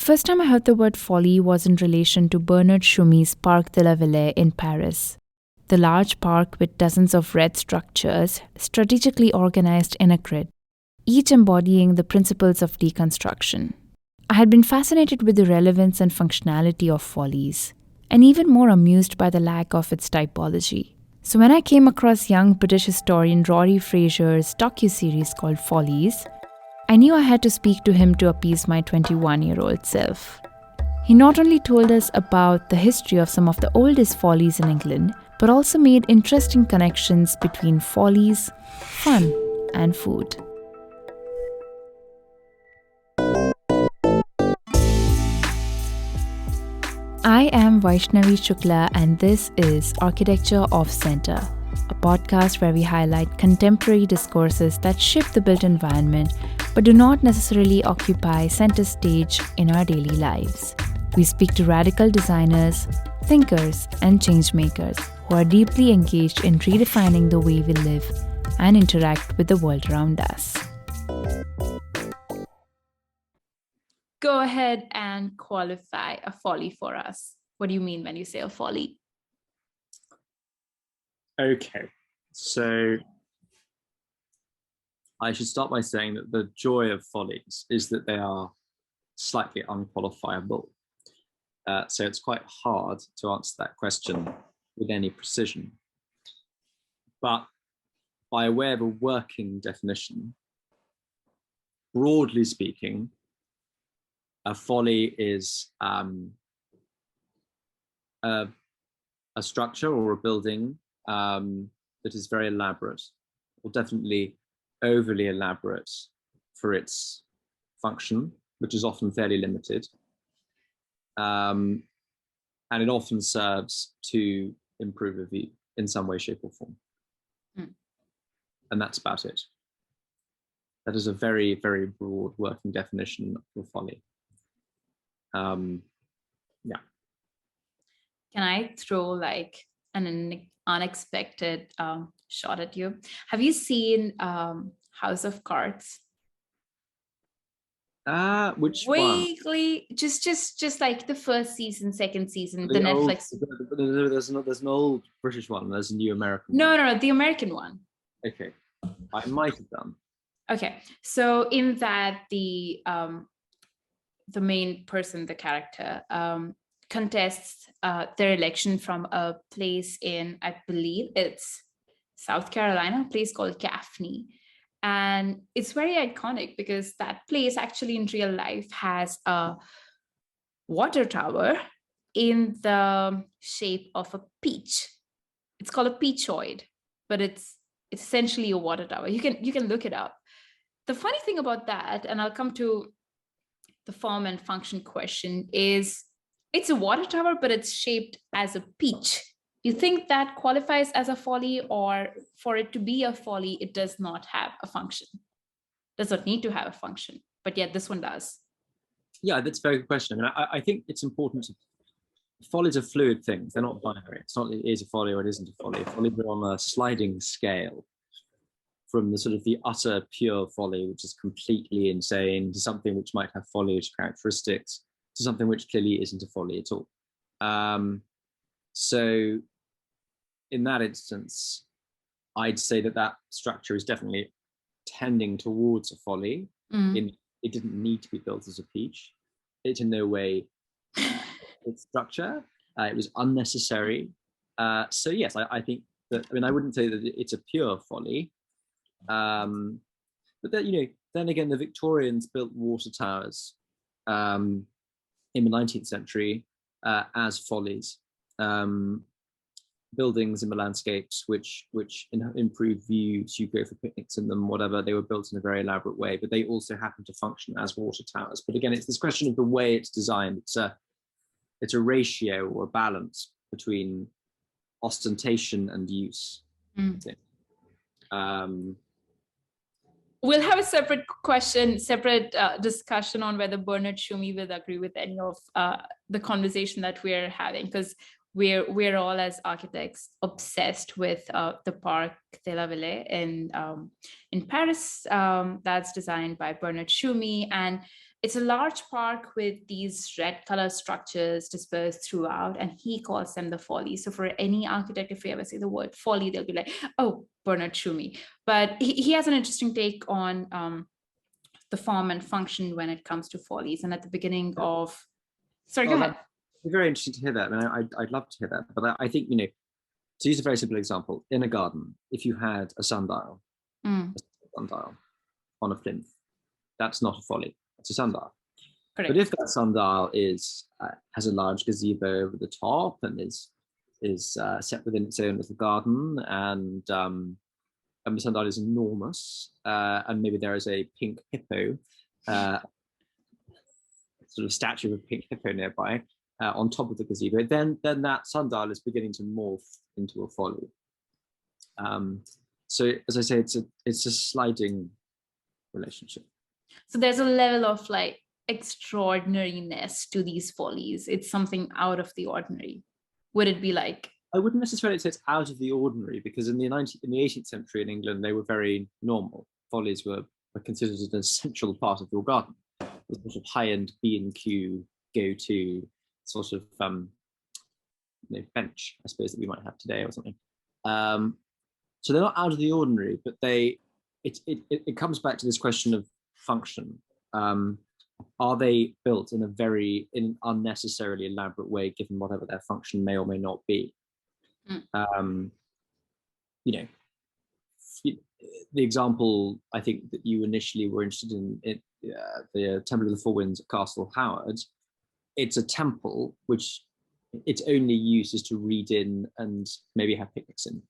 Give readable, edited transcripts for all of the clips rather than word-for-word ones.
first time I heard the word folly was in relation to Bernard Tschumi's Parc de la Villette in Paris. The large park with dozens of red structures strategically organized in a grid, each embodying the principles of deconstruction. I had been fascinated with the relevance and functionality of Follies, and even more amused by the lack of its typology. So when I came across young British historian Rory Fraser's docuseries called Follies, I knew I had to speak to him to appease my 21-year-old self. He not only told us about the history of some of the oldest follies in England, but also made interesting connections between follies, fun, and food. I am Vaishnavi Shukla, and this is Architecture Off Center, a podcast where we highlight contemporary discourses that shape the built environment but do not necessarily occupy center stage in our daily lives. We speak to radical designers, thinkers, and changemakers who are deeply engaged in redefining the way we live and interact with the world around us. Go ahead and qualify a folly for us. What do you mean when you say a folly? Okay, so I should start by saying that the joy of follies is that they are slightly unqualifiable. So it's quite hard to answer that question with any precision. But by way of a working definition, broadly speaking, a folly is a structure or a building that is very elaborate, or definitely overly elaborate for its function, which is often fairly limited. And it often serves to improve a view in some way, shape, or form. And that's about it. That is a very, very broad working definition of folly. Yeah. Can I throw like an unexpected shot at you? Have you seen House of Cards? Which Vaguely, one? Just like the first season, second season, the Netflix. There's an old British one. There's a new American. No, the American one. Okay, I might have done. Okay, so in that the main person, the character, contests their election from a place in, I believe it's South Carolina, a place called Gaffney. And it's very iconic because that place actually in real life has a water tower in the shape of a peach. It's called a peachoid, but it's essentially a water tower. You can look it up. The funny thing about that, and I'll come to the form and function question, is it's a water tower, but it's shaped as a peach. You think that qualifies as a folly, or for it to be a folly, it does not have a function? Does not need to have a function, but yet this one does. Yeah, that's a very good question. I mean, I think it's important to, follies are fluid things. They're not binary. It's not it is a folly or it isn't a folly. Follies are on a sliding scale from the sort of the utter pure folly, which is completely insane, to something which might have folly characteristics, to something which clearly isn't a folly at all. So in that instance, I'd say that structure is definitely tending towards a folly. It didn't need to be built as a peach. It in no way its structure. It was unnecessary. So yes, I think that, I mean, I wouldn't say that it's a pure folly. But that, then again, the Victorians built water towers in the 19th century as follies, buildings in the landscapes which improve views. You go for picnics in them, whatever. They were built in a very elaborate way, but they also happen to function as water towers. But again, it's this question of the way it's designed. It's a ratio or a balance between ostentation and use. We'll have a separate discussion on whether Bernard Tschumi will agree with any of the conversation that we're having, because we're all as architects obsessed with the Parc de la Villette in Paris, that's designed by Bernard Tschumi. And it's a large park with these red color structures dispersed throughout, and he calls them the Follies. So for any architect, if we ever say the word folly, they'll be like, oh, Bernard Tschumi. But he has an interesting take on the form and function when it comes to Follies. And at the beginning of, sorry, go ahead. Very interesting to hear that. I mean, I'd love to hear that. But I think, to use a very simple example, in a garden, if you had a sundial on a plinth, that's not a folly. It's a sundial. Correct. But if that sundial has a large gazebo over the top and is set within its own little garden, and the sundial is enormous, and maybe there is a pink hippo, sort of statue of a pink hippo nearby, on top of the gazebo, then that sundial is beginning to morph into a folly. So as I say, it's a sliding relationship. So there's a level of like extraordinariness to these follies. It's something out of the ordinary. Would it be like? I wouldn't necessarily say it's out of the ordinary, because in the 18th century in England, they were very normal. Follies were considered an essential part of your garden. The sort of high-end B&Q go-to sort of bench, I suppose, that we might have today or something. So they're not out of the ordinary, but it comes back to this question of function. Are they built in an unnecessarily elaborate way, given whatever their function may or may not be? The example I think that you initially were interested in, the Temple of the Four Winds at Castle Howard, it's a temple which its only use is to read in and maybe have picnics in.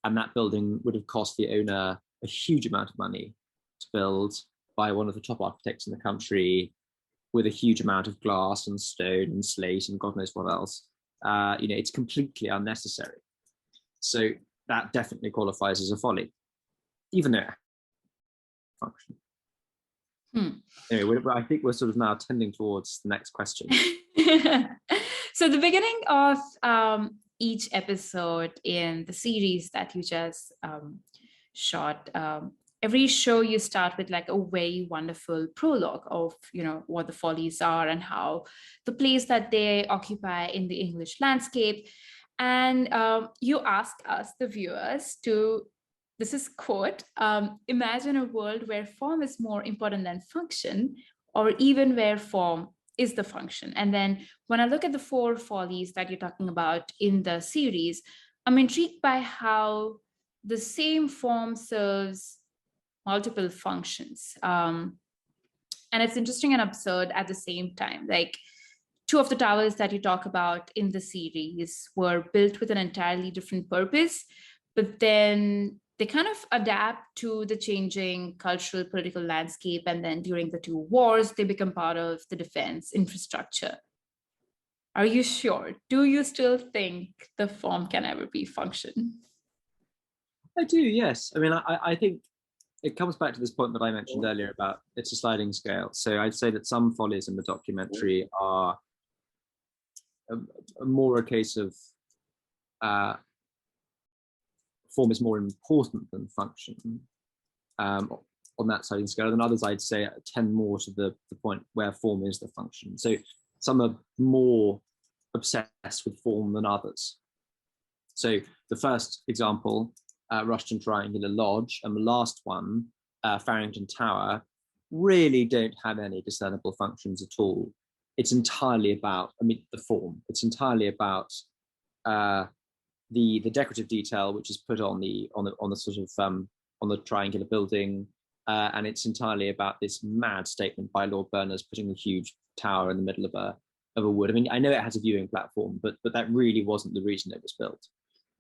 And that building would have cost the owner a huge amount of money to build, by one of the top architects in the country, with a huge amount of glass and stone and slate and God knows what else. It's completely unnecessary. So that definitely qualifies as a folly, even though it function. Anyway, I think we're sort of now tending towards the next question. So the beginning of each episode in the series that you just shot, every show you start with like a very wonderful prologue of what the Follies are and how the place that they occupy in the English landscape. And you ask us, the viewers, to, this is quote, imagine a world where form is more important than function, or even where form is the function. And then when I look at the 4 follies that you're talking about in the series, I'm intrigued by how the same form serves multiple functions. And it's interesting and absurd at the same time. Like, 2 of the towers that you talk about in the series were built with an entirely different purpose, but then they kind of adapt to the changing cultural, political landscape. And then during the 2 wars, they become part of the defense infrastructure. Are you sure? Do you still think the form can ever be function? I do, yes. I mean, I think it comes back to this point that I mentioned earlier about it's a sliding scale. So I'd say that some follies in the documentary are more a case of form is more important than function on that sliding scale, and others I'd say tend more to the point where form is the function. So some are more obsessed with form than others. So the first example, Rushton Triangular Lodge, and the last one, Farrington Tower, really don't have any discernible functions at all. It's entirely about, the form. It's entirely about the decorative detail which is put on the sort of on the triangular building, and it's entirely about this mad statement by Lord Berners putting a huge tower in the middle of a wood. I mean, I know it has a viewing platform, but that really wasn't the reason it was built.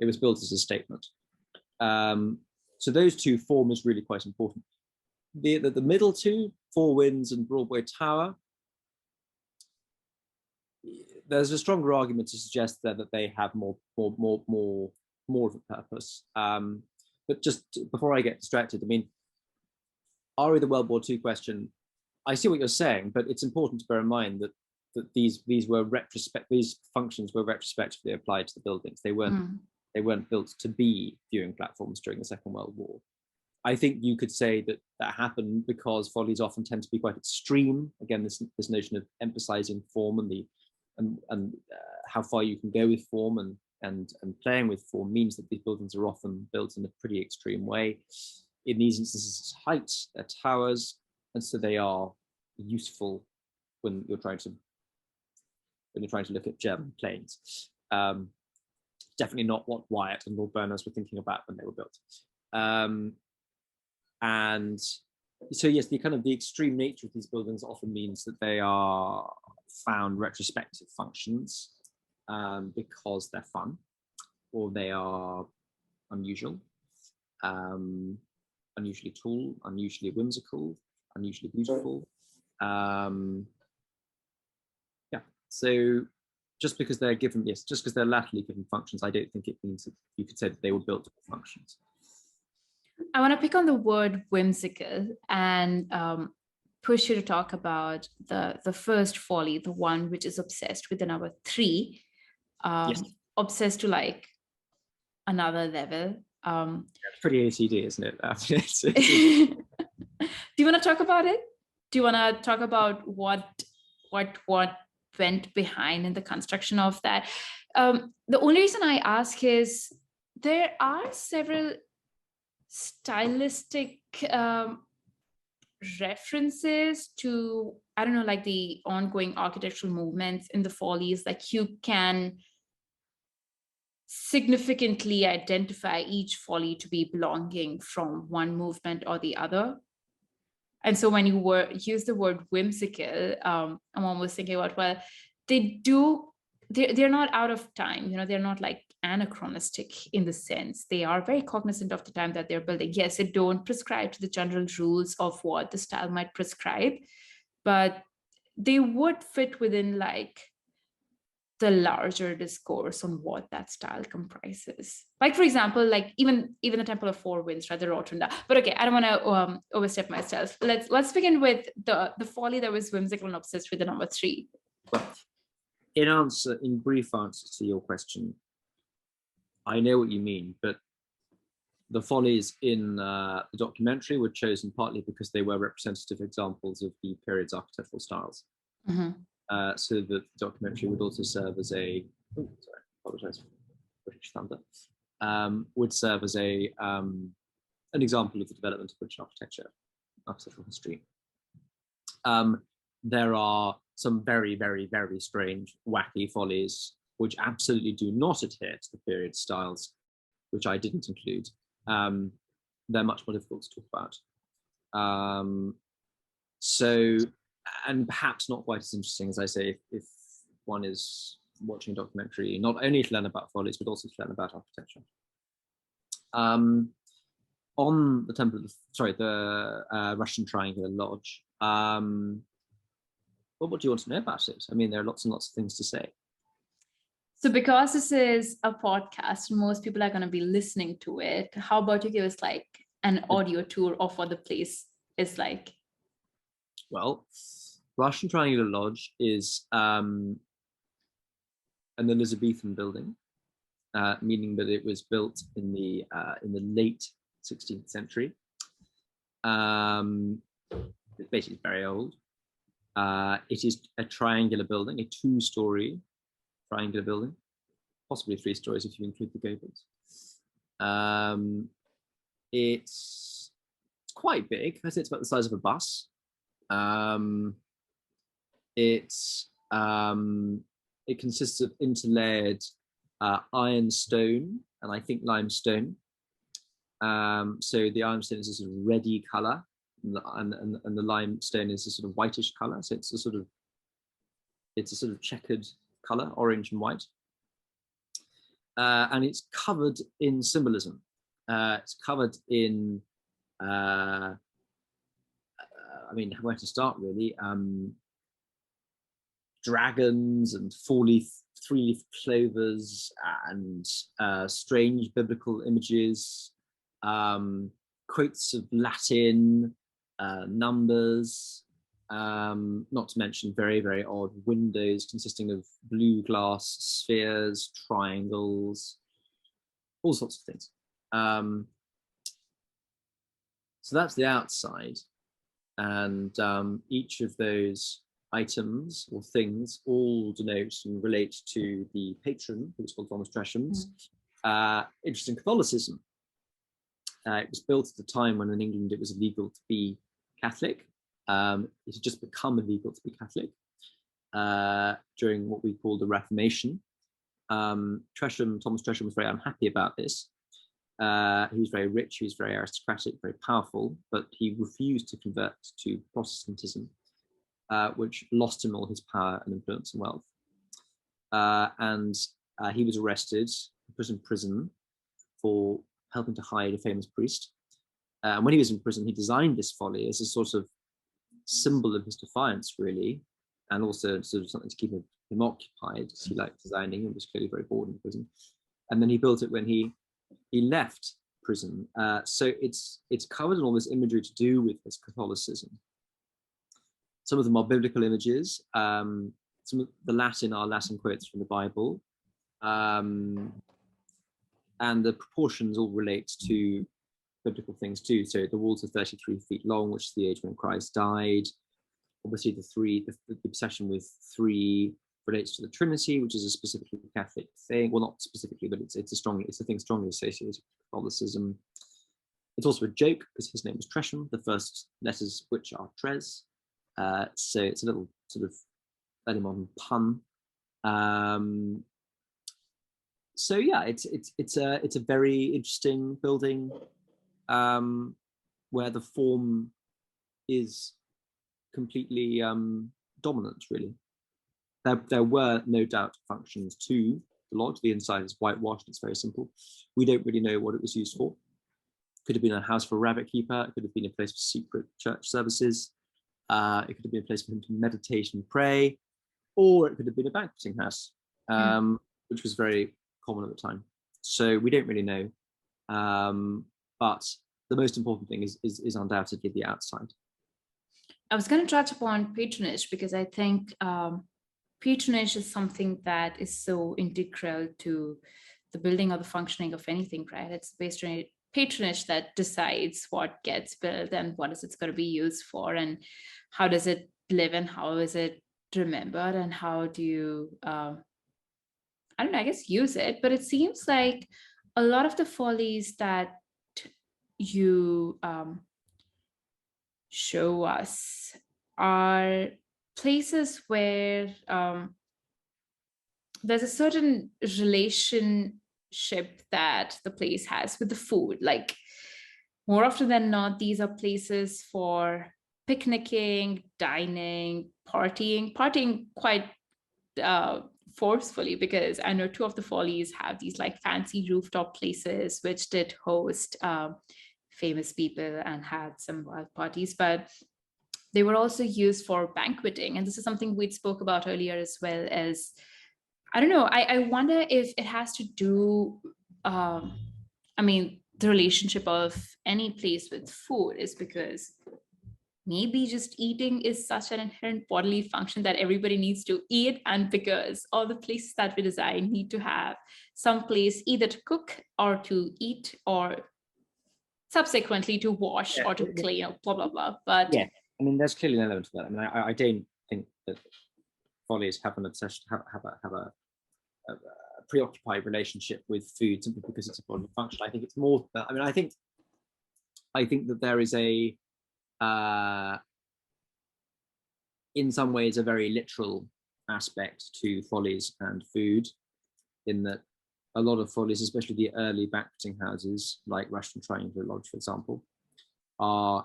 It was built as a statement. So those 2, form is really quite important. The middle 2, Four Winds and Broadway Tower, there's a stronger argument to suggest that they have more of a purpose. But just before I get distracted, I mean, the World War II question, I see what you're saying, but it's important to bear in mind that these functions were retrospectively applied to the buildings. They weren't built to be viewing platforms during the Second World War. I think you could say that that happen because follies often tend to be quite extreme. Again, this notion of emphasizing form and how far you can go with form and playing with form means that these buildings are often built in a pretty extreme way. In these instances, it's height, they're towers, and so they are useful when you're trying to look at German planes. Definitely not what Wyatt and Lord Berners were thinking about when they were built. And so yes, the extreme nature of these buildings often means that they are found retrospective functions because they're fun, or they are unusual, unusually tall, unusually whimsical, unusually beautiful. Yeah, so just because they're given, yes, just because they're laterally given functions, I don't think it means that you could say that they were built for functions. I want to pick on the word whimsical and push you to talk about the first folly, the one which is obsessed with the number 3, Yes. obsessed to like another level. It's pretty ACD, isn't it? Do you want to talk about it? Do you want to talk about what went behind in the construction of that? The only reason I ask is there are several stylistic references to, I don't know, like the ongoing architectural movements in the Follies. Like you can significantly identify each folly to be belonging from one movement or the other. And so when you use the word whimsical, I'm almost thinking about, well, they're not out of time, they're not like anachronistic in the sense. They are very cognizant of the time that they're building. Yes, they don't prescribe to the general rules of what the style might prescribe, but they would fit within like the larger discourse on what that style comprises. Like, for example, like even the Temple of Four Winds, right, the Rotunda. But okay, I don't want to overstep myself. Let's begin with the folly that was whimsical and obsessed with the number 3. In brief answer to your question, I know what you mean, but the follies in the documentary were chosen partly because they were representative examples of the period's architectural styles. Mm-hmm. So that the documentary would also serve as apologize for British thunder, would serve as an example of the development of British architectural history. There are some very, very, very strange, wacky follies which absolutely do not adhere to the period styles, which I didn't include. They're much more difficult to talk about. And perhaps not quite as interesting, as I say, if one is watching a documentary, not only to learn about follies, but also to learn about architecture. On the Russian Triangular Lodge, what do you want to know about it? I mean, there are lots and lots of things to say. So because this is a podcast, most people are going to be listening to it. How about you give us like an audio tour of what the place is like? Well, Russian Triangular Lodge is an Elizabethan building, meaning that it was built in the late 16th century. It's basically very old. It is a triangular building, a 2-story triangular building, possibly 3 stories if you include the gables. It's quite big. I'd say it's about the size of a bus. It consists of interlayered ironstone and I think limestone. So the ironstone is a sort of reddy color, and the limestone is a sort of whitish color. So it's a sort of checkered color, orange and white. And it's covered in symbolism. It's covered in where to start really? Dragons and 3-leaf clovers and strange biblical images, quotes of Latin, numbers, not to mention very, very odd windows consisting of blue glass spheres, triangles, all sorts of things. So that's the outside. And each of those items or things all denote and relate to the patron, who's called Thomas Tresham's interest in Catholicism. It was built at a time when in England it was illegal to be Catholic. It had just become illegal to be Catholic during what we call the Reformation. Thomas Tresham was very unhappy about this. He was very rich, he was very aristocratic, very powerful, but he refused to convert to Protestantism, which lost him all his power and influence and wealth. And he was arrested, put in prison for helping to hide a famous priest. And when he was in prison, he designed this folly as a sort of symbol of his defiance, really, and also sort of something to keep him occupied, because he liked designing and was clearly very bored in prison. And then he built it when he left prison. So it's covered in all this imagery to do with his Catholicism. Some of them are biblical images. Some of the Latin are Latin quotes from the Bible. And the proportions all relate to biblical things too. So the walls are 33 feet long, which is the age when Christ died. Obviously, the obsession with three relates to the Trinity, which is a specifically Catholic thing. Well, not specifically, but it's a thing strongly associated with Catholicism. It's also a joke because his name was Tresham, the first letters which are Tres. So it's a little sort of early modern pun. So yeah, it's a very interesting building where the form is completely dominant, really. There were no doubt functions to the lodge. The inside is whitewashed, it's very simple. We don't really know what it was used for. Could have been a house for a rabbit keeper, it could have been a place for secret church services, it could have been a place for him to meditate and pray, or it could have been a banqueting house, which was very common at the time. So we don't really know. But the most important thing is undoubtedly the outside. I was going to touch upon patronage because I think patronage is something that is so integral to the building or the functioning of anything, right? It's based on patronage that decides what gets built and what is it's going to be used for, and how does it live, and how is it remembered, and how do you, I don't know, I guess use it. But it seems like a lot of the follies that you show us are places where there's a certain relationship that the place has with the food. Like, more often than not, these are places for picnicking, dining, partying quite forcefully, because I know two of the follies have these like fancy rooftop places which did host famous people and had some wild parties, but they were also used for banqueting. And this is something we'd spoke about earlier, as well as, I don't know, I wonder if it has to do, I mean, the relationship of any place with food is because maybe just eating is such an inherent bodily function that everybody needs to eat, and because all the places that we design need to have some place either to cook or to eat, or subsequently to wash or to clean, or blah blah blah. But yeah, I mean, there's clearly an element to that. I mean, I don't think that follies have an obsession, have a preoccupied relationship with food simply because it's a bodily function. I think it's more. I mean, I think that there is a in some ways a very literal aspect to follies and food, in that a lot of follies, especially the early banqueting houses like Rushton Triangular Lodge, for example, are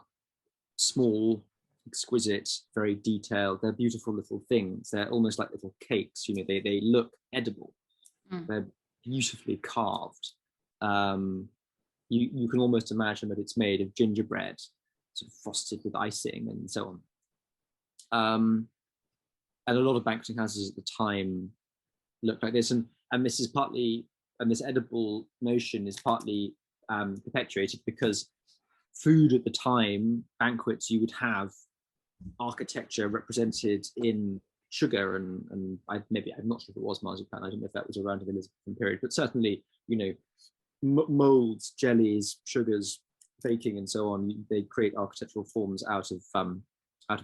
small, exquisite, very detailed. They're beautiful little things. They're almost like little cakes. You know, they look edible. They're beautifully carved. You can almost imagine that it's made of gingerbread, sort of frosted with icing and so on. And a lot of banqueting houses at the time looked like this, and this is partly, and this edible notion is partly perpetuated because food at the time, banquets, you would have architecture represented in sugar and I'm not sure if it was marzipan. I don't know if that was around the Elizabethan period, but certainly, you know, molds, jellies, sugars, baking and so on, they create architectural forms out of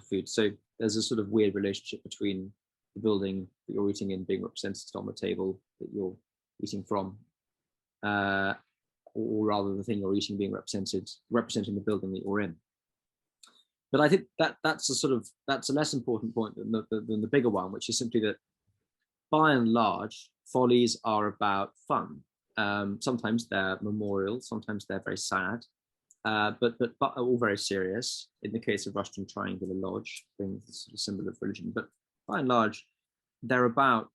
food. So there's a sort of weird relationship between the building that you're eating in being represented on the table that you're eating from, or rather the thing you're eating being representing the building that you're in. But I think that's a less important point than the bigger one, which is simply that by and large, follies are about fun. Sometimes they're memorial, sometimes they're very sad, but all very serious. In the case of Rushton Triangular Lodge, being the sort of symbol of religion, but by and large, they're about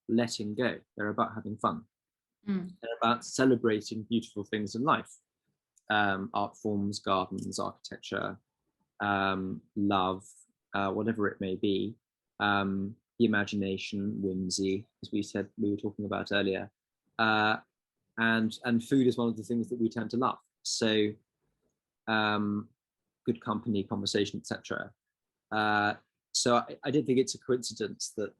letting go. They're about having fun. They're about celebrating beautiful things in life, art forms, gardens, architecture, love, whatever it may be, the imagination, whimsy, as we were talking about earlier, and food is one of the things that we tend to love. So, good company, conversation, etc. So I don't think it's a coincidence that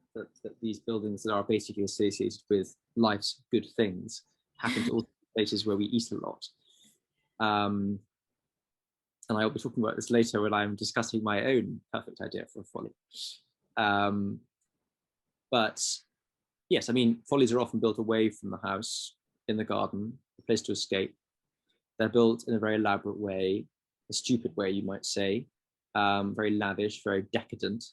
these buildings that are basically associated with life's good things happen to also be places where we eat a lot. And I'll be talking about this later when I'm discussing my own perfect idea for a folly. But yes, I mean, follies are often built away from the house, in the garden, a place to escape. They're built in a very elaborate way, a stupid way, you might say, very lavish, very decadent.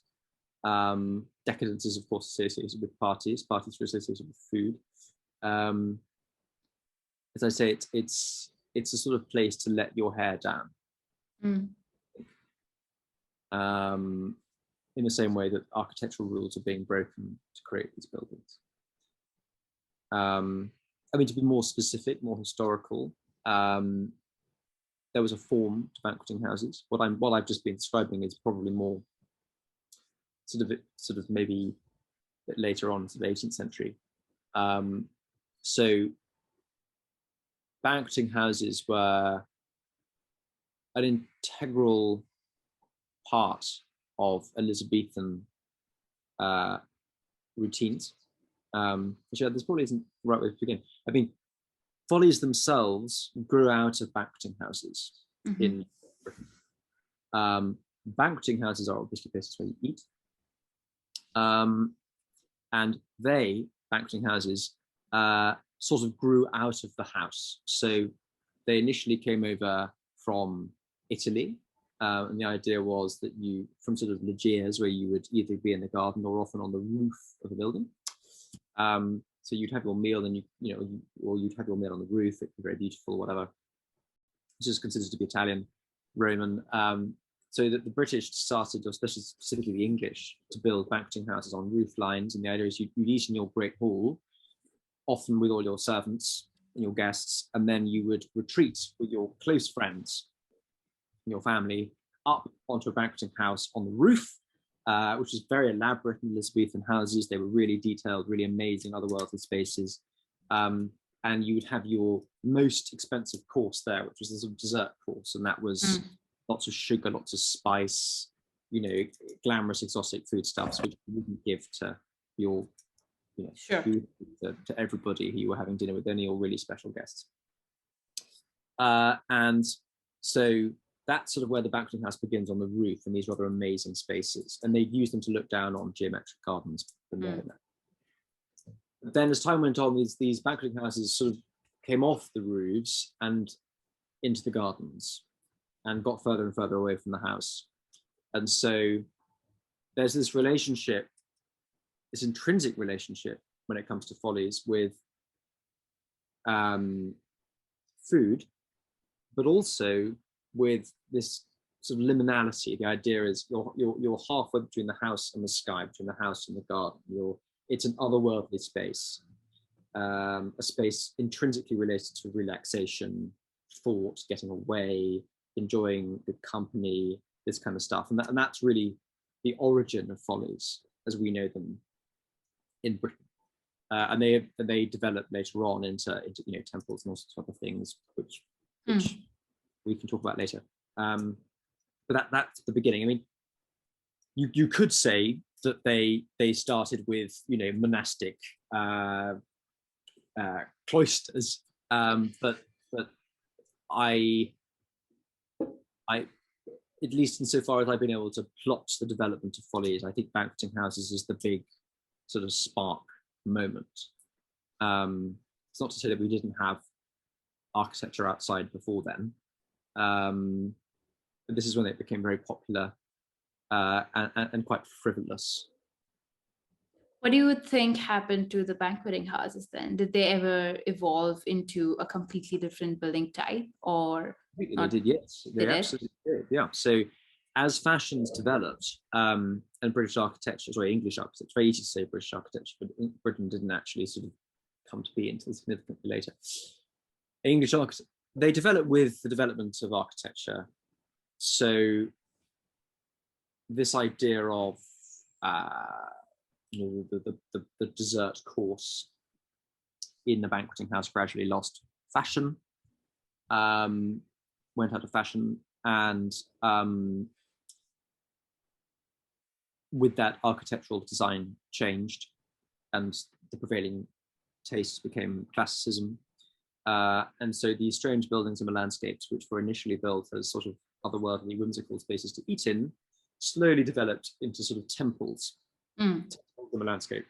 Decadence is, of course, associated with parties. Parties are associated with food. As I say, it's a sort of place to let your hair down. In the same way that architectural rules are being broken to create these buildings. I mean, to be more specific, more historical, there was a form to banqueting houses. What I've just been describing is probably more sort of maybe a bit later on, to the 18th century. So banqueting houses were an integral part of Elizabethan routines. Which this probably isn't the right way to begin. I mean, follies themselves grew out of banqueting houses in Britain. Banqueting houses are obviously places where you eat. And banqueting houses, sort of grew out of the house. So they initially came over from Italy. And the idea was that from sort of loggias, where you would either be in the garden or often on the roof of a building. So you'd have your meal and or you'd have your meal on the roof. It'd be very beautiful, whatever. This is considered to be Italian, Roman. So that the British started, or especially specifically the English, to build banqueting houses on roof lines. And the idea is you'd eat in your great hall, often with all your servants and your guests, and then you would retreat with your close friends and your family up onto a banqueting house on the roof, which was very elaborate in Elizabethan houses. They were really detailed, really amazing, otherworldly spaces. And you would have your most expensive course there, which was the sort of dessert course. And that was lots of sugar, lots of spice, glamorous, exotic foodstuffs, which you wouldn't give to your, Sure. to everybody who you were having dinner with, only your really special guests. And so that's sort of where the banqueting house begins, on the roof, in these rather amazing spaces. And they'd use them to look down on geometric gardens below that. But then as time went on, these banqueting houses sort of came off the roofs and into the gardens and got further and further away from the house. And so there's this relationship, this intrinsic relationship when it comes to follies with food, but also with this sort of liminality. The idea is you're halfway between the house and the sky, between the house and the garden. It's an otherworldly space, a space intrinsically related to relaxation, thought, getting away, enjoying good company, this kind of stuff. And that's really the origin of follies as we know them in Britain. And they developed later on into temples and all sorts of other things, which we can talk about later. But that's the beginning. I mean, you could say that they started with monastic cloisters, but I at least insofar as I've been able to plot the development of Follies, I think banqueting houses is the big sort of spark moment. It's not to say that we didn't have architecture outside before then, but this is when it became very popular and quite frivolous. What do you think happened to the banqueting houses then? Did they ever evolve into a completely different building type, or They did, yes. They absolutely did, yeah. So as fashions developed, and British architecture, sorry, English architecture, very easy to say British architecture, but Britain didn't actually sort of come to be until significantly later. English architecture, they developed with the development of architecture. So this idea of the dessert course in the banqueting house gradually lost fashion, went out of fashion, and with that, architectural design changed, and the prevailing tastes became classicism. And so these strange buildings and landscapes, which were initially built as sort of otherworldly, whimsical spaces to eat in, slowly developed into sort of temples in the landscape,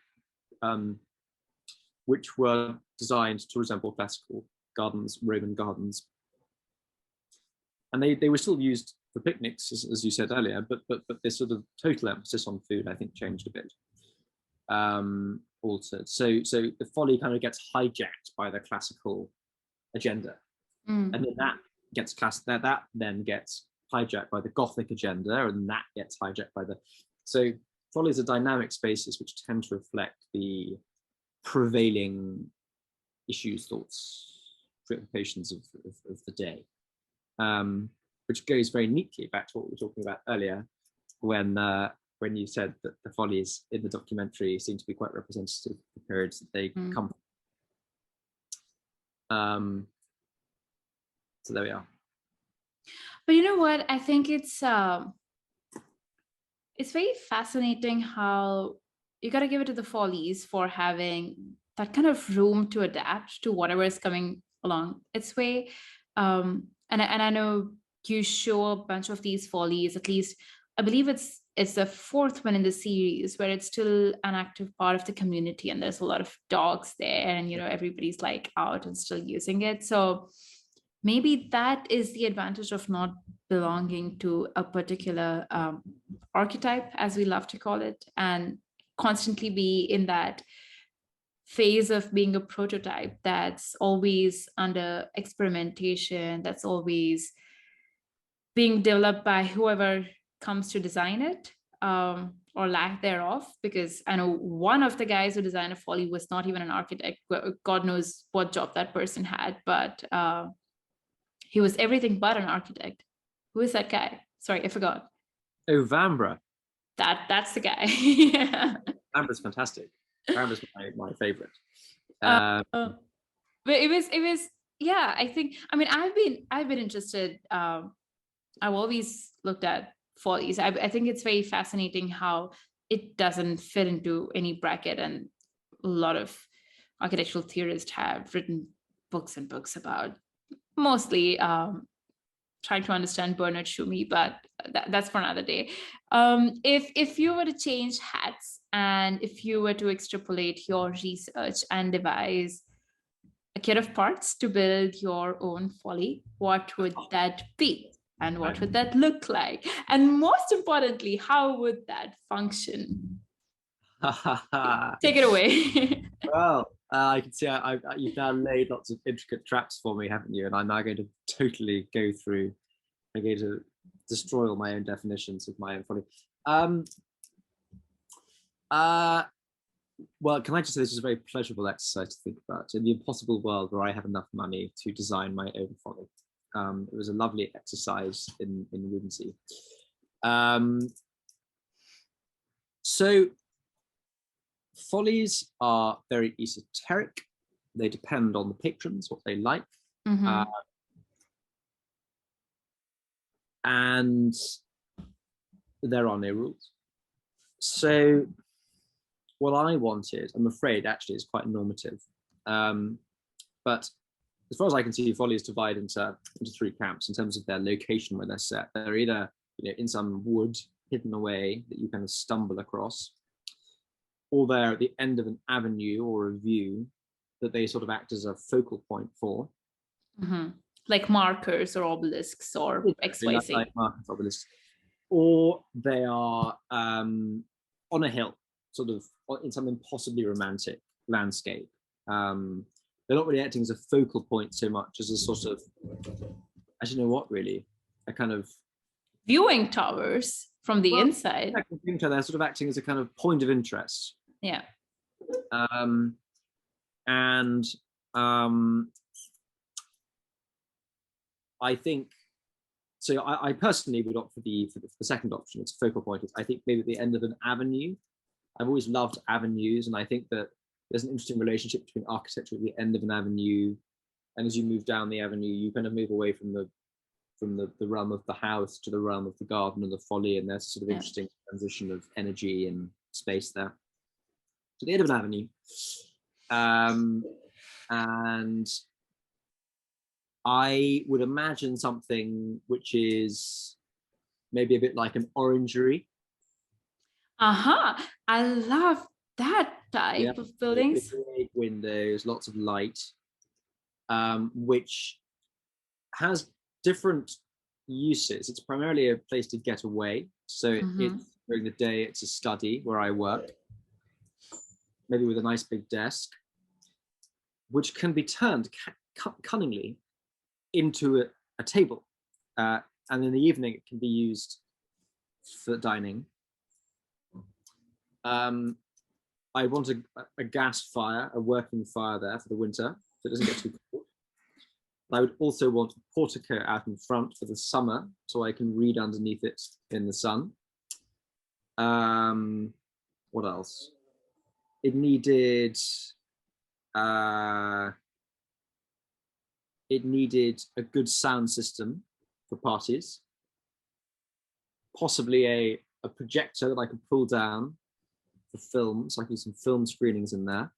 which were designed to resemble classical gardens, Roman gardens. And they were still used for picnics, as you said earlier, but this sort of total emphasis on food, I think, changed a bit, altered. So the folly kind of gets hijacked by the classical agenda, and then that gets that then gets hijacked by the Gothic agenda, and that gets hijacked by the. So follies are dynamic spaces which tend to reflect the prevailing issues, thoughts, preoccupations of the day. Which goes very neatly back to what we were talking about earlier, when you said that the follies in the documentary seem to be quite representative of the periods that they come from. So there we are. But you know what? I think it's very fascinating how you got to give it to the follies for having that kind of room to adapt to whatever is coming along its way. And I know you show a bunch of these follies, at least I believe it's the fourth one in the series, where it's still an active part of the community, and there's a lot of dogs there, and everybody's like out and still using it. So maybe that is the advantage of not belonging to a particular archetype, as we love to call it, and constantly be in that phase of being a prototype that's always under experimentation, that's always being developed by whoever comes to design it, or lack thereof. Because I know one of the guys who designed a folly was not even an architect. God knows what job that person had, but he was everything but an architect. Who is that guy? Sorry, I forgot. Oh, Vambra. That's the guy. Yeah. Vambra's fantastic. Vambra's my favorite. But it was yeah. I think, I mean, I've been interested. I've always looked at follies. I think it's very fascinating how it doesn't fit into any bracket, and a lot of architectural theorists have written books and books about mostly trying to understand Bernard Tschumi, but that's for another day. If you were to change hats, and if you were to extrapolate your research and devise a kit of parts to build your own folly, what would that be? And what would that look like? And most importantly, how would that function? Take it away. Well, I can see you've now laid lots of intricate traps for me, haven't you? And I'm now going to totally go through. I'm going to destroy all my own definitions of my own folly. Well, can I just say this is a very pleasurable exercise to think about, in the impossible world where I have enough money to design my own folly. It was a lovely exercise in whimsy. So follies are very esoteric. They depend on the patrons, what they like. And there are no rules. So what I wanted, I'm afraid, actually is quite normative. But as far as I can see, Follies divide into three camps in terms of their location where they're set. They're either in some wood hidden away that you kind of stumble across, or they're at the end of an avenue or a view that they sort of act as a focal point for. Mm-hmm. Like markers or obelisks or XYZ. Like markers, obelisks. Or they are on a hill, sort of in some impossibly romantic landscape. They're not really acting as a focal point so much as a sort of, I don't know what really, a kind of viewing towers from the inside. They're sort of acting as a kind of point of interest. Yeah. I think so. I personally would opt for the second option. It's a focal point. I think maybe at the end of an avenue. I've always loved avenues, and I think that there's an interesting relationship between architecture at the end of an avenue, and as you move down the avenue, you kind of move away from the realm of the house to the realm of the garden and the folly, and there's a sort of interesting transition of energy and space there. To the end of an avenue, and I would imagine something which is maybe a bit like an orangery. I love that type of buildings. Big windows, lots of light, which has different uses. It's primarily a place to get away. So it's, during the day, it's a study where I work, maybe with a nice big desk, which can be turned cunningly into a table. And in the evening, it can be used for dining. I want a gas fire, a working fire there for the winter, so it doesn't get too cold. I would also want a portico out in front for the summer, so I can read underneath it in the sun. What else? It needed a good sound system for parties, possibly a projector that I could pull down for film, so I can do some film screenings in there.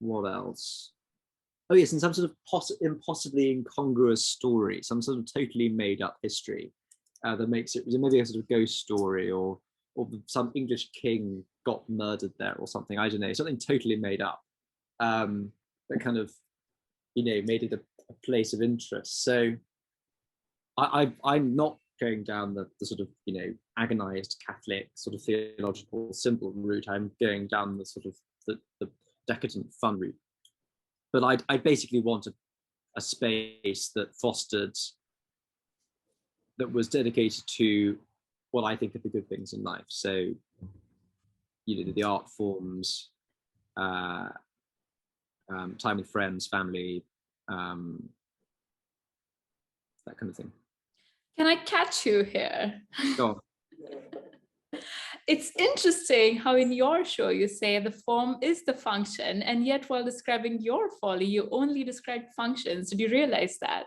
What else? Oh yes, and some sort of impossibly incongruous story, some sort of totally made up history that makes it maybe a sort of ghost story, or some English king got murdered there or something. I don't know, something totally made up that kind of made it a place of interest. So I'm not going down the sort of agonized Catholic sort of theological simple route. I'm going down the sort of the decadent fun route. But I basically want a space that was dedicated to what I think are the good things in life. So the art forms, time with friends, family, that kind of thing. Can I catch you here? Go on. It's interesting how in your show you say the form is the function, and yet while describing your folly, you only describe functions. Did you realize that?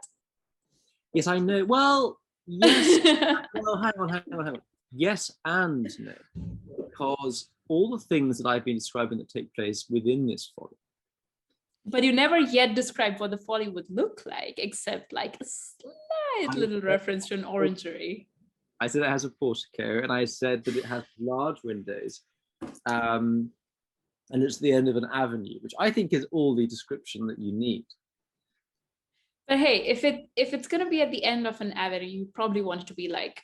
Yes, I know. Well, yes. Well, hang on. Yes and no. Because all the things that I've been describing that take place within this folly. But you never yet described what the folly would look like, except like a slight little reference to an orangery. I said it has a portico, and I said that it has large windows, and it's the end of an avenue, which I think is all the description that you need. But hey, if it's going to be at the end of an avenue, you probably want it to be like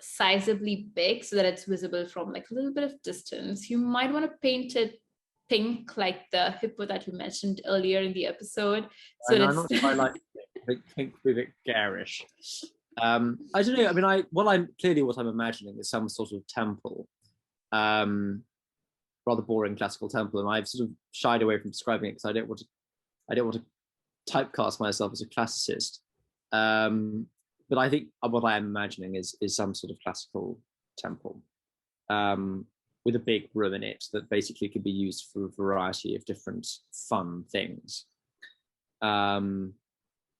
sizably big so that it's visible from like a little bit of distance. You might want to paint it pink, like the hippo that you mentioned earlier in the episode. So I'm not sure I like pink with a bit garish. I don't know. I mean, what I'm imagining is some sort of temple, rather boring classical temple, and I've sort of shied away from describing it because I don't want to typecast myself as a classicist. But I think what I am imagining is some sort of classical temple, with a big room in it that basically could be used for a variety of different fun things.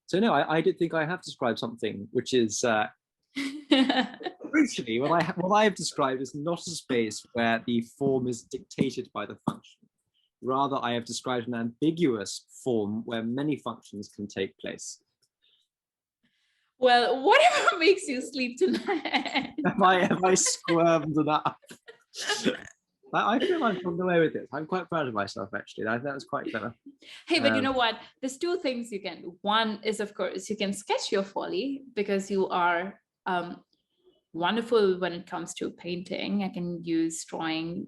So no, I did think I have described something which is crucially what I have described is not a space where the form is dictated by the function. Rather, I have described an ambiguous form where many functions can take place. Well, whatever makes you sleep tonight. Have I squirmed enough? I feel I've gone away with this. I'm quite proud of myself, actually. I think that was quite clever. Hey, but you know what? There's two things you can do. One is, of course, you can sketch your folly because you are wonderful when it comes to painting. I can use drawing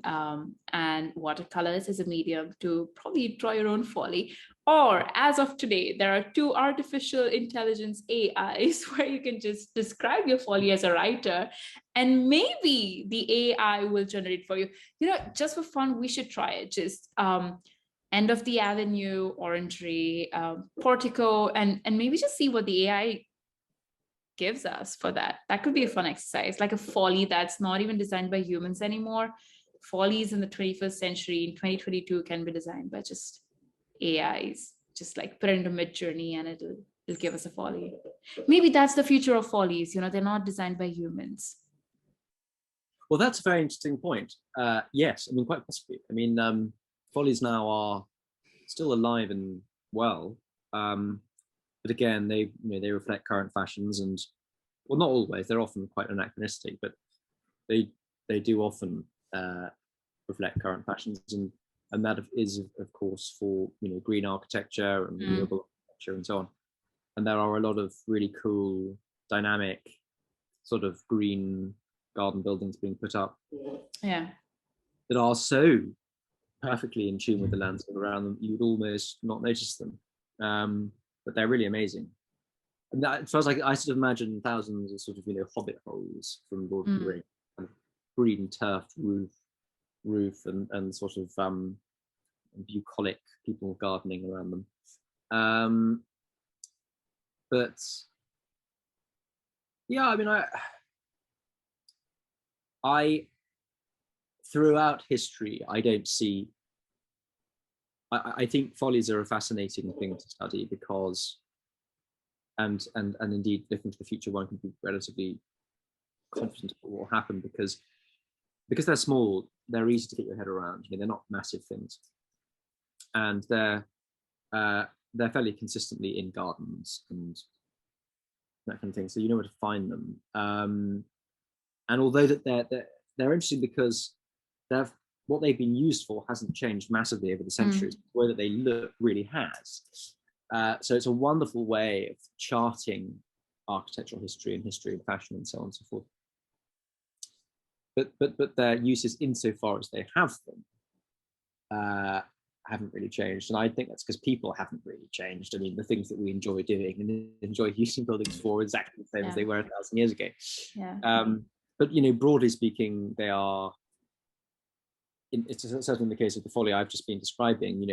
and watercolors as a medium to probably draw your own folly. Or as of today, there are two artificial intelligence AIs where you can just describe your folly as a writer, and maybe the AI will generate for you. You know, just for fun, we should try it. Just end of the avenue, orangery, portico, and maybe just see what the AI gives us for that. That could be a fun exercise, like a folly that's not even designed by humans anymore. Follies in the 21st century, in 2022, can be designed by just AIs. Just like put it into Mid-Journey and it'll give us a folly. Maybe that's the future of follies. You know, they're not designed by humans. Well, that's a very interesting point. Yes, I mean, quite possibly. I mean, follies now are still alive and well, but again, they reflect current fashions, and well, not always. They're often quite anachronistic, but they do often reflect current fashions, and that is, of course, for green architecture and renewable architecture and so on. And there are a lot of really cool, dynamic, sort of green garden buildings being put up. Yeah. That are so perfectly in tune with the landscape around them, you would almost not notice them. But they're really amazing. And that feels like I sort of imagine thousands of sort of hobbit holes from Lord of the Rings, green turfed roof and sort of bucolic people gardening around them. But yeah, I mean, I throughout history, I don't see. I think follies are a fascinating thing to study because, and indeed looking to the future, one can be relatively confident of what will happen because they're small, they're easy to get your head around. They're not massive things, and they're fairly consistently in gardens and that kind of thing. So you know where to find them. And although that they're interesting because what they've been used for hasn't changed massively over the centuries. The way that they look really has. So it's a wonderful way of charting architectural history and history of fashion and so on and so forth. But their uses insofar as they have them haven't really changed. And I think that's because people haven't really changed. I mean, the things that we enjoy doing and enjoy using buildings for are exactly the same as they were 1,000 years ago. Yeah. But broadly speaking, they are. It's certainly the case of the folly I've just been describing.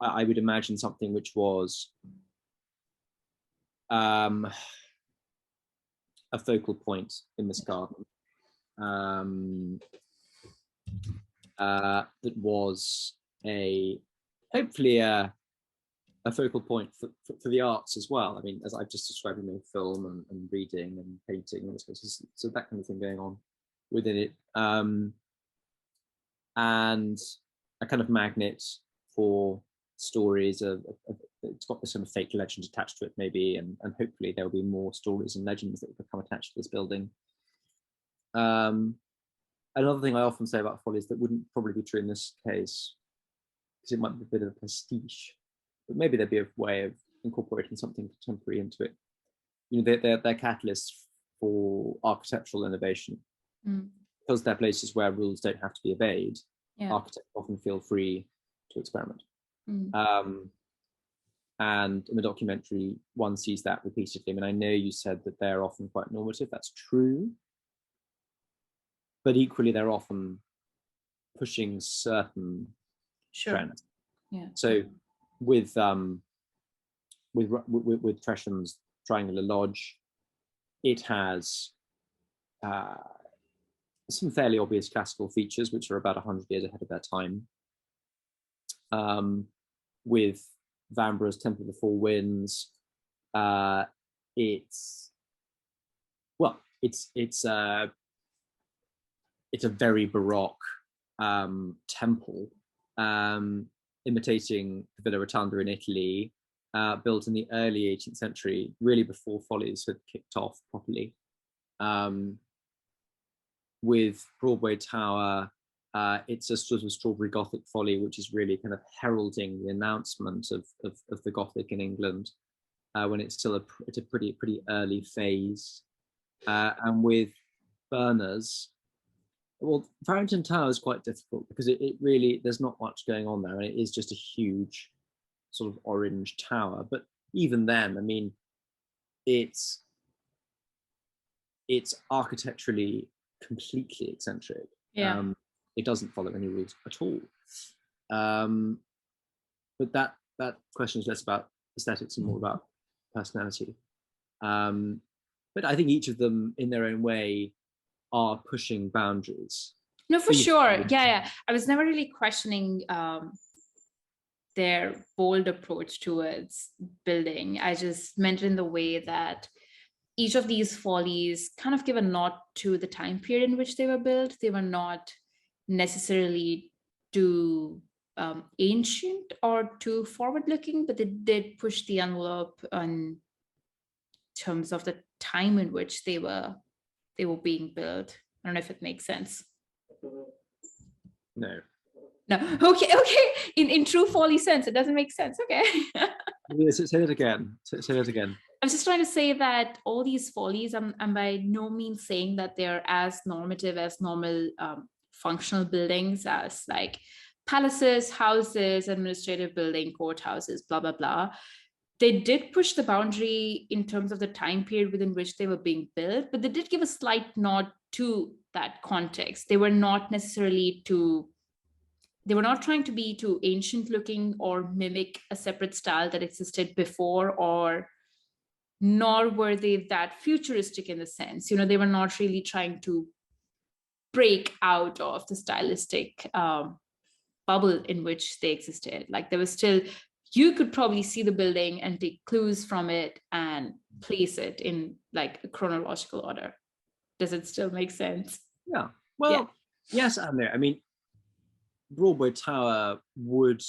I would imagine something which was a focal point in this garden that was hopefully a focal point for the arts as well. I mean, as I've just described, film and reading and painting, so that kind of thing going on within it. And a kind of magnet for stories it's got this sort of fake legend attached to it maybe, and hopefully there will be more stories and legends that will become attached to this building. Another thing I often say about follies that wouldn't probably be true in this case, because it might be a bit of a pastiche, but maybe there'd be a way of incorporating something contemporary into it. They're catalysts for architectural innovation. Because they're places where rules don't have to be obeyed, architects often feel free to experiment. And in the documentary, one sees that repeatedly. I mean, I know you said that they're often quite normative. That's true. But equally, they're often pushing certain trends. Yeah. So with Tresham's Triangular Lodge, it has some fairly obvious classical features, which are about 100 years ahead of their time. With Vanbragh's Temple of the Four Winds, it's a very Baroque temple imitating the Villa Rotunda in Italy, built in the early 18th century, really before Follies had kicked off properly. With Broadway Tower, it's a sort of strawberry Gothic folly, which is really kind of heralding the announcement of the Gothic in England when it's still it's a pretty early phase. And with Berners, well, Farrington Tower is quite difficult because it really, there's not much going on there, and it is just a huge sort of orange tower. But even then, I mean, it's architecturally completely eccentric. Yeah. It doesn't follow any rules at all. But that question is less about aesthetics and more about personality. But I think each of them, in their own way, are pushing boundaries. No, for sure. Yeah. I was never really questioning their bold approach towards building. I just meant in the way that each of these follies kind of give a nod to the time period in which they were built. They were not necessarily too ancient or too forward-looking, but they did push the envelope in terms of the time in which they were being built. I don't know if it makes sense. No. Okay. In true folly sense, it doesn't make sense. Okay. Say that again. Say that again. I was just trying to say that all these follies, I'm by no means saying that they're as normative as normal functional buildings as like palaces, houses, administrative building, courthouses, blah, blah, blah. They did push the boundary in terms of the time period within which they were being built, but they did give a slight nod to that context. They were not necessarily they were not trying to be too ancient looking or mimic a separate style that existed before, or nor were they that futuristic in the sense, they were not really trying to break out of the stylistic bubble in which they existed. Like there was still, you could probably see the building and take clues from it and place it in like a chronological order. Does it still make sense? Yeah. Well, yes and no. I mean, Broadway Tower would,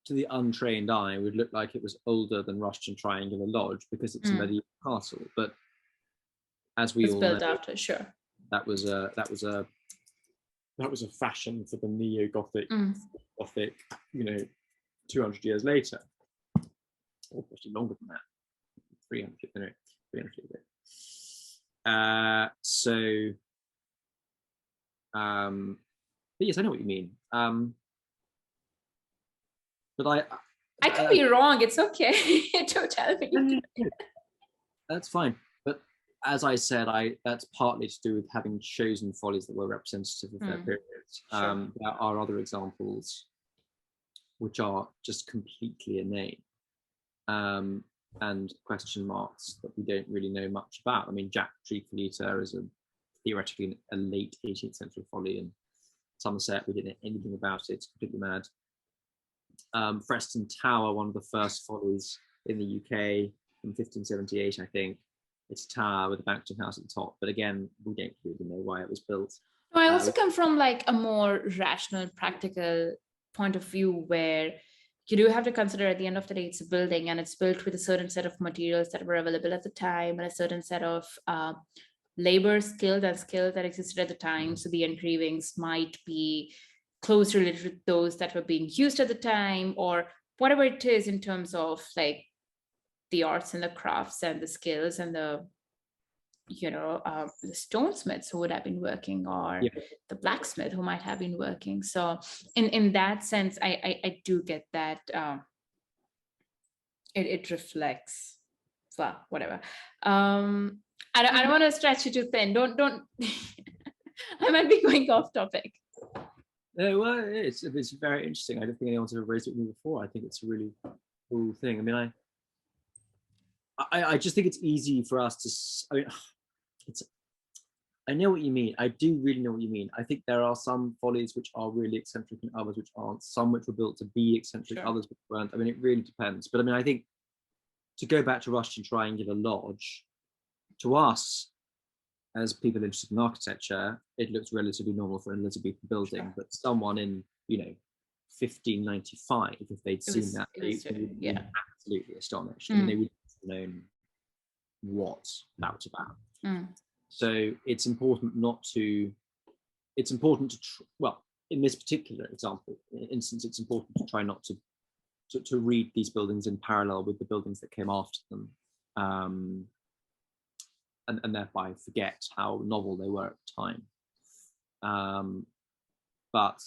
to the untrained eye, would look like it was older than Rushton Triangular Lodge because it's a medieval castle. But as we all built know, after, sure, that was a fashion for the neo-Gothic, Gothic, 200 years later, or actually longer than that, 300 years. But yes, I know what you mean. But I could be wrong. It's okay. Don't tell me. That's fine. But as I said, that's partly to do with having chosen follies that were representative of their periods. Sure. There are other examples which are just completely inane, and question marks that we don't really know much about. I mean, Jack Treacolita is theoretically a late 18th century folly in Somerset. We didn't know anything about it. It's completely mad. Freston Tower, one of the first follies in the UK in 1578, I think. It's a tower with a banqueting house at the top, but again, we don't really know why it was built. I also come from like a more rational, practical point of view where you do have to consider at the end of the day, it's a building and it's built with a certain set of materials that were available at the time and a certain set of labor skill that existed at the time. So the engravings might be closely related to those that were being used at the time, or whatever it is in terms of like the arts and the crafts and the skills and the the stonesmiths who would have been working, or the blacksmith who might have been working. So in that sense, I do get that it reflects, well, whatever. I don't want to stretch you too thin. Don't I might be going off topic. Well, it's very interesting. I don't think anyone's ever raised it with me before. I think it's a really cool thing. I mean, I just think it's easy for us to. I mean, I know what you mean. I do really know what you mean. I think there are some follies which are really eccentric and others which aren't. Some which were built to be eccentric, sure. Others which weren't. I mean, it really depends. But I mean, I think to go back to Rushton Triangular Lodge, to us, as people interested in architecture, it looks relatively normal for an Elizabethan building, Sure. but someone in, 1595, if they'd seen that, they would be absolutely astonished. And they would have known what that was about. So it's important well, in this particular instance, it's important to try not to read these buildings in parallel with the buildings that came after them, and thereby forget how novel they were at the time. But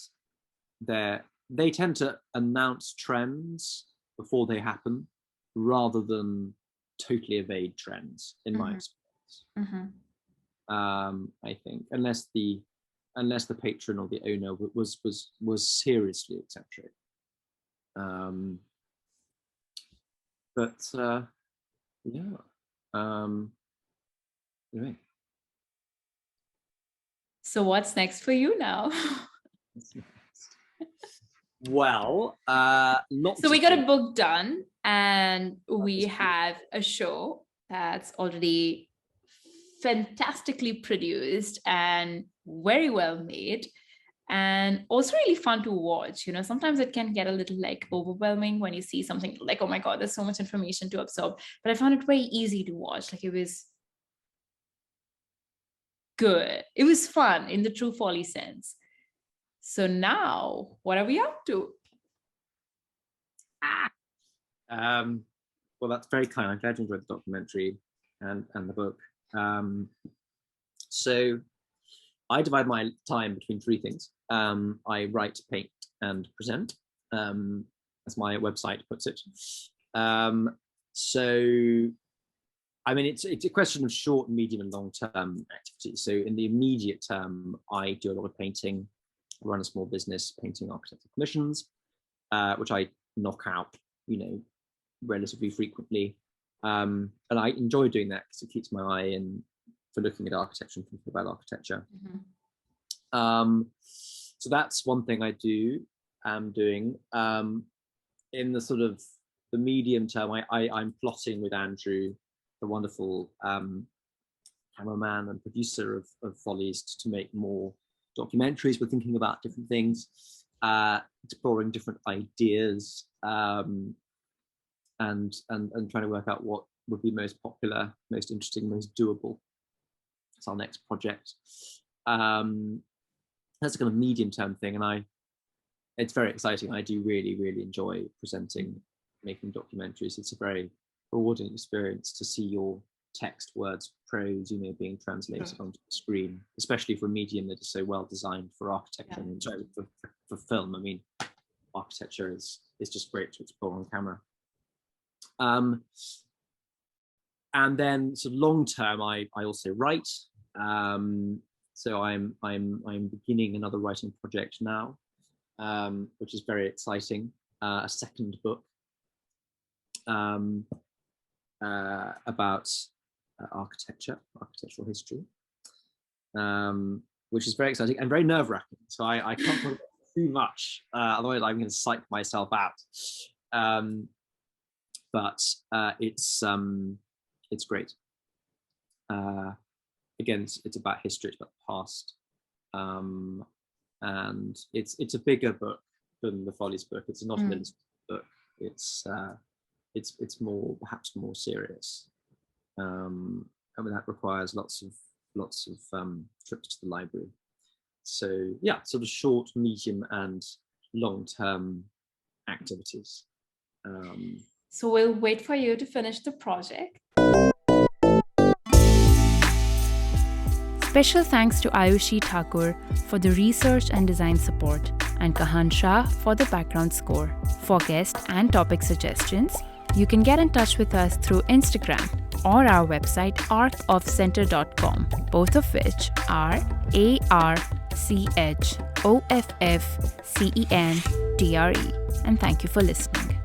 they tend to announce trends before they happen, rather than totally evade trends, in my experience. I think, unless the patron or the owner was seriously eccentric. Anyway. So what's next for you now? Well, so we got a book done, and we have a show that's already fantastically produced and very well made, and also really fun to watch. Sometimes it can get a little overwhelming when you see something like, oh my god, there's so much information to absorb, but I found it very easy to watch. It was good. It was fun in the true folly sense. So now, what are we up to? Well, that's very kind. I'm glad you enjoyed the documentary and the book. So I divide my time between three things. I write, paint, and present, as my website puts it. So, it's a question of short, medium, and long-term activities. So in the immediate term, I do a lot of painting. I run a small business painting architectural commissions, which I knock out, relatively frequently. And I enjoy doing that because it keeps my eye in for looking at architecture and thinking about architecture. So that's one thing I am doing. In the sort of the medium term, I'm plotting with Andrew, the wonderful cameraman and producer of Follies, to make more documentaries. We're thinking about different things, exploring different ideas, and trying to work out what would be most popular, most interesting, most doable. That's our next project. That's a kind of medium-term thing, and it's very exciting. I do really, really enjoy presenting, making documentaries. It's a very rewarding experience to see your text, words, prose, being translated onto the screen, especially for a medium that is so well designed for architecture. And sorry, for film. Architecture is just great to explore on camera. And then, so long term, I also write. So I'm beginning another writing project now, which is very exciting. A second book about architectural history, which is very exciting and very nerve-wracking. So I can't talk too much, otherwise I'm going to psych myself out. But it's great. Again, it's about history, it's about the past, and it's a bigger book than the Follies book. It's not an illustrated book. It's perhaps more serious, and that requires lots of trips to the library. So yeah, sort of short, medium, and long-term activities. So we'll wait for you to finish the project. Special thanks to Ayushi Thakur for the research and design support, and Kahan Shah for the background score. For guest and topic suggestions, you can get in touch with us through Instagram or our website archoffcenter.com, both of which are ARCHOFFCENTRE. And thank you for listening.